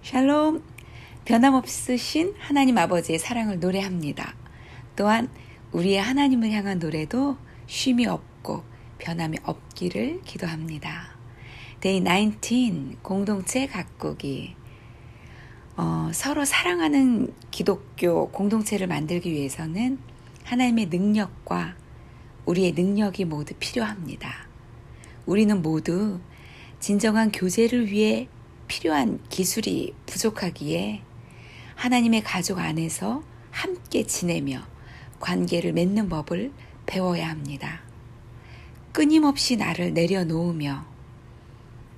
샬롬, 변함없으신 하나님 아버지의 사랑을 노래합니다. 또한 우리의 하나님을 향한 노래도 쉼이 없고 변함이 없기를 기도합니다. Day 19 공동체 가꾸기. 서로 사랑하는 기독교 공동체를 만들기 위해서는 하나님의 능력과 우리의 능력이 모두 필요합니다. 우리는 모두 진정한 교제를 위해 필요한 기술이 부족하기에 하나님의 가족 안에서 함께 지내며 관계를 맺는 법을 배워야 합니다. 끊임없이 나를 내려놓으며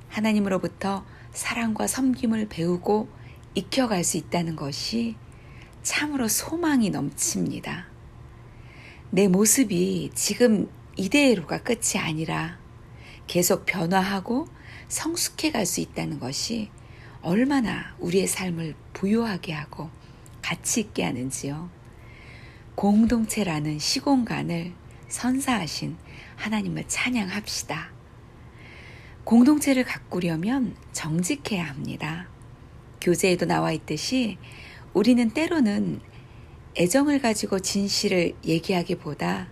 하나님으로부터 사랑과 섬김을 배우고 익혀갈 수 있다는 것이 참으로 소망이 넘칩니다. 내 모습이 지금 이대로가 끝이 아니라 계속 변화하고 성숙해 갈 수 있다는 것이 얼마나 우리의 삶을 부유하게 하고 가치 있게 하는지요. 공동체라는 시공간을 선사하신 하나님을 찬양합시다. 공동체를 가꾸려면 정직해야 합니다. 교재에도 나와 있듯이 우리는 때로는 애정을 가지고 진실을 얘기하기보다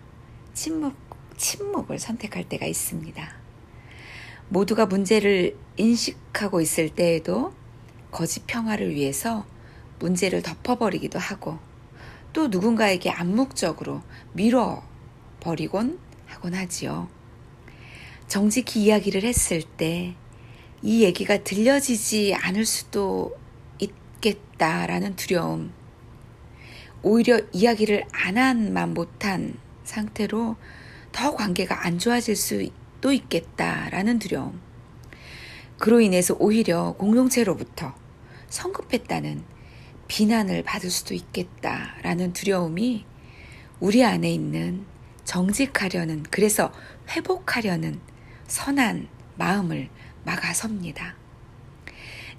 침묵을 선택할 때가 있습니다. 모두가 문제를 인식하고 있을 때에도 거짓 평화를 위해서 문제를 덮어버리기도 하고 또 누군가에게 암묵적으로 밀어버리곤 하곤 하지요. 정직히 이야기를 했을 때 이 얘기가 들려지지 않을 수도 있겠다라는 두려움, 오히려 이야기를 안 한만 못한 상태로 더 관계가 안 좋아질 수도 있겠다라는 두려움, 그로 인해서 오히려 공동체로부터 성급했다는 비난을 받을 수도 있겠다라는 두려움이 우리 안에 있는 정직하려는, 그래서 회복하려는 선한 마음을 막아섭니다.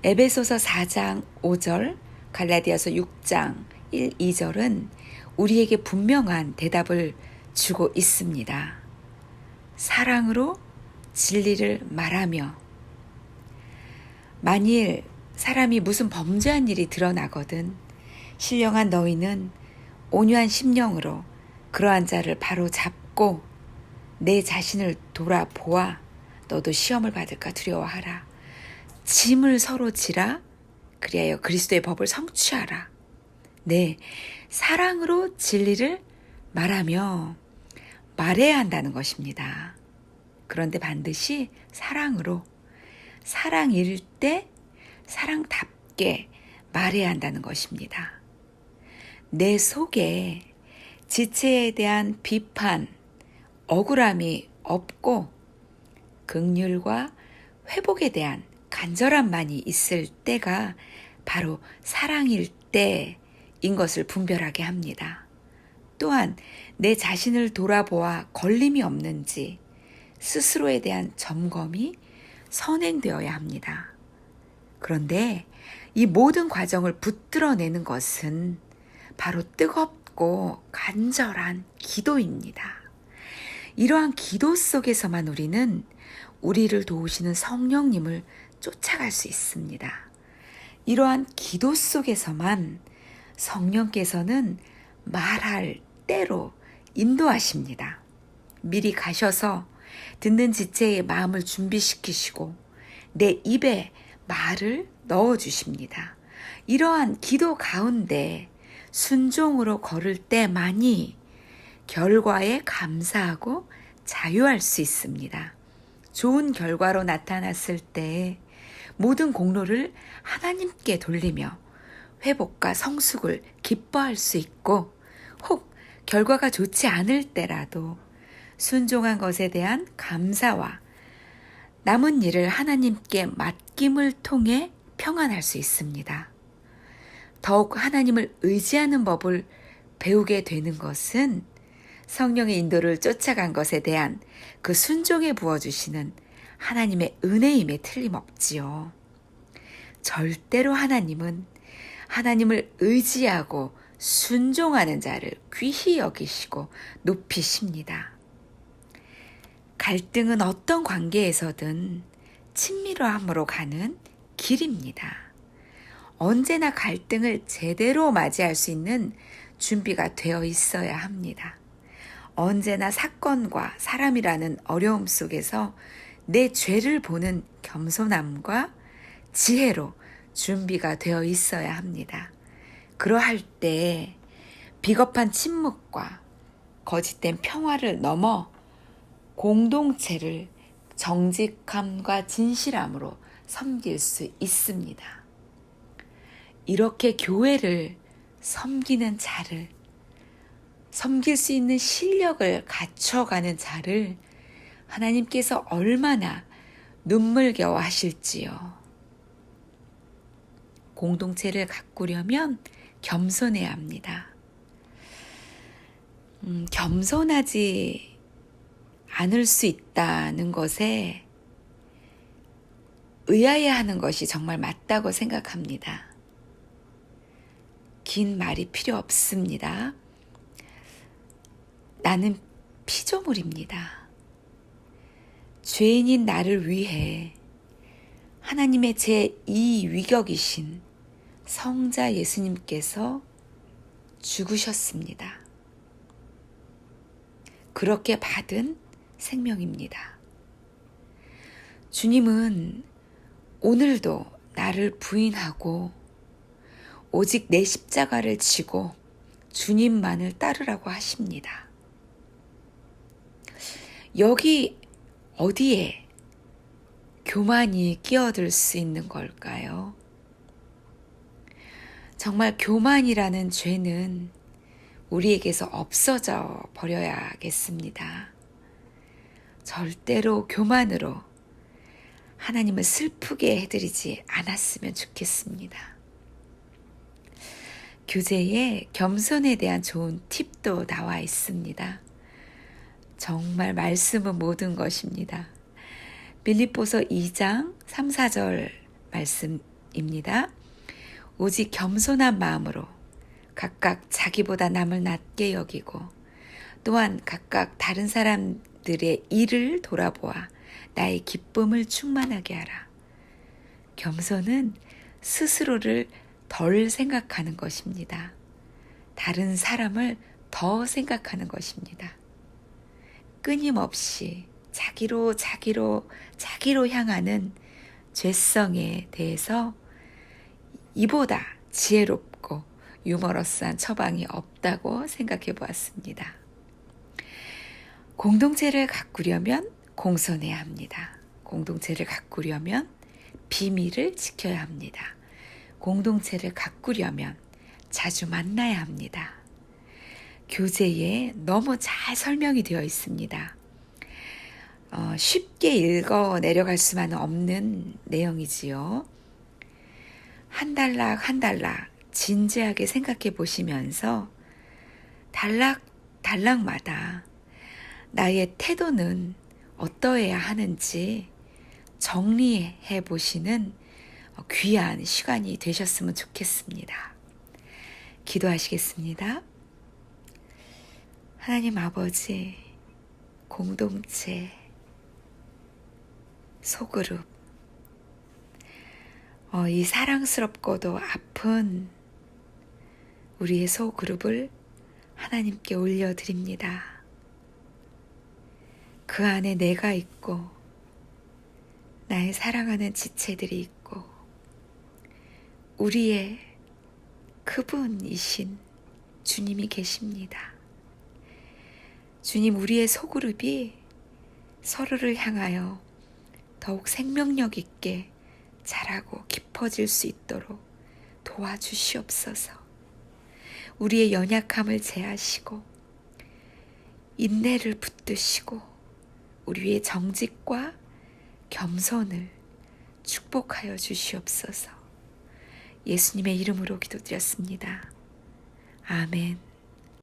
에베소서 4장 5절, 갈라디아서 6장 1, 2절은 우리에게 분명한 대답을 주고 있습니다. 사랑으로 진리를 말하며, 만일 사람이 무슨 범죄한 일이 드러나거든 신령한 너희는 온유한 심령으로 그러한 자를 바로 잡고 내 자신을 돌아보아 너도 시험을 받을까 두려워하라. 짐을 서로 지라. 그리하여 그리스도의 법을 성취하라. 네, 사랑으로 진리를 말하며 말해야 한다는 것입니다. 그런데 반드시 사랑으로, 사랑일 때 사랑답게 말해야 한다는 것입니다. 내 속에 지체에 대한 비판, 억울함이 없고 긍휼과 회복에 대한 간절함만이 있을 때가 바로 사랑일 때인 것을 분별하게 합니다. 또한 내 자신을 돌아보아 걸림이 없는지 스스로에 대한 점검이 선행되어야 합니다. 그런데 이 모든 과정을 붙들어내는 것은 바로 뜨겁고 간절한 기도입니다. 이러한 기도 속에서만 우리는 우리를 도우시는 성령님을 쫓아갈 수 있습니다. 이러한 기도 속에서만 성령께서는 말할 때로 인도하십니다. 미리 가셔서 듣는 지체의 마음을 준비시키시고 내 입에 말을 넣어주십니다. 이러한 기도 가운데 순종으로 걸을 때만이 결과에 감사하고 자유할 수 있습니다. 좋은 결과로 나타났을 때 모든 공로를 하나님께 돌리며 회복과 성숙을 기뻐할 수 있고, 혹 결과가 좋지 않을 때라도 순종한 것에 대한 감사와 남은 일을 하나님께 맡김을 통해 평안할 수 있습니다. 더욱 하나님을 의지하는 법을 배우게 되는 것은 성령의 인도를 쫓아간 것에 대한 그 순종에 부어주시는 하나님의 은혜임에 틀림없지요. 절대로 하나님은 하나님을 의지하고 순종하는 자를 귀히 여기시고 높이십니다. 갈등은 어떤 관계에서든 친밀함으로 가는 길입니다. 언제나 갈등을 제대로 맞이할 수 있는 준비가 되어 있어야 합니다. 언제나 사건과 사람이라는 어려움 속에서 내 죄를 보는 겸손함과 지혜로 준비가 되어 있어야 합니다. 그러할 때 비겁한 침묵과 거짓된 평화를 넘어 공동체를 정직함과 진실함으로 섬길 수 있습니다. 이렇게 교회를 섬기는 자를, 섬길 수 있는 실력을 갖춰가는 자를 하나님께서 얼마나 눈물겨워 하실지요. 공동체를 가꾸려면 겸손해야 합니다. 겸손하지 않을 수 있다는 것에 의아해하는 것이 정말 맞다고 생각합니다. 긴 말이 필요 없습니다. 나는 피조물입니다. 죄인인 나를 위해 하나님의 제2위격이신 성자 예수님께서 죽으셨습니다. 그렇게 받은 생명입니다. 주님은 오늘도 나를 부인하고 오직 내 십자가를 지고 주님만을 따르라고 하십니다. 여기 어디에 교만이 끼어들 수 있는 걸까요? 정말 교만이라는 죄는 우리에게서 없어져 버려야겠습니다. 절대로 교만으로 하나님을 슬프게 해드리지 않았으면 좋겠습니다. 교재에 겸손에 대한 좋은 팁도 나와 있습니다. 정말 말씀은 모든 것입니다. 빌립보서 2장 3, 4절 말씀입니다. 오직 겸손한 마음으로 각각 자기보다 남을 낮게 여기고 또한 각각 다른 사람들의 일을 돌아보아 나의 기쁨을 충만하게 하라. 겸손은 스스로를 덜 생각하는 것입니다. 다른 사람을 더 생각하는 것입니다. 끊임없이 자기로 향하는 죄성에 대해서 이보다 지혜롭고 유머러스한 처방이 없다고 생각해 보았습니다. 공동체를 가꾸려면 공손해야 합니다. 공동체를 가꾸려면 비밀을 지켜야 합니다. 공동체를 가꾸려면 자주 만나야 합니다. 교재에 너무 잘 설명이 되어 있습니다. 쉽게 읽어 내려갈 수만 없는 내용이지요. 한 단락 진지하게 생각해 보시면서 단락마다 나의 태도는 어떠해야 하는지 정리해 보시는 귀한 시간이 되셨으면 좋겠습니다. 기도하시겠습니다. 하나님 아버지, 공동체, 소그룹, 이 사랑스럽고도 아픈 우리의 소그룹을 하나님께 올려드립니다. 그 안에 내가 있고 나의 사랑하는 지체들이 있고 우리의 그분이신 주님이 계십니다. 주님, 우리의 소그룹이 서로를 향하여 더욱 생명력 있게 자라고 깊어질 수 있도록 도와주시옵소서. 우리의 연약함을 제하시고 인내를 붙드시고 우리의 정직과 겸손을 축복하여 주시옵소서. 예수님의 이름으로 기도드렸습니다. 아멘.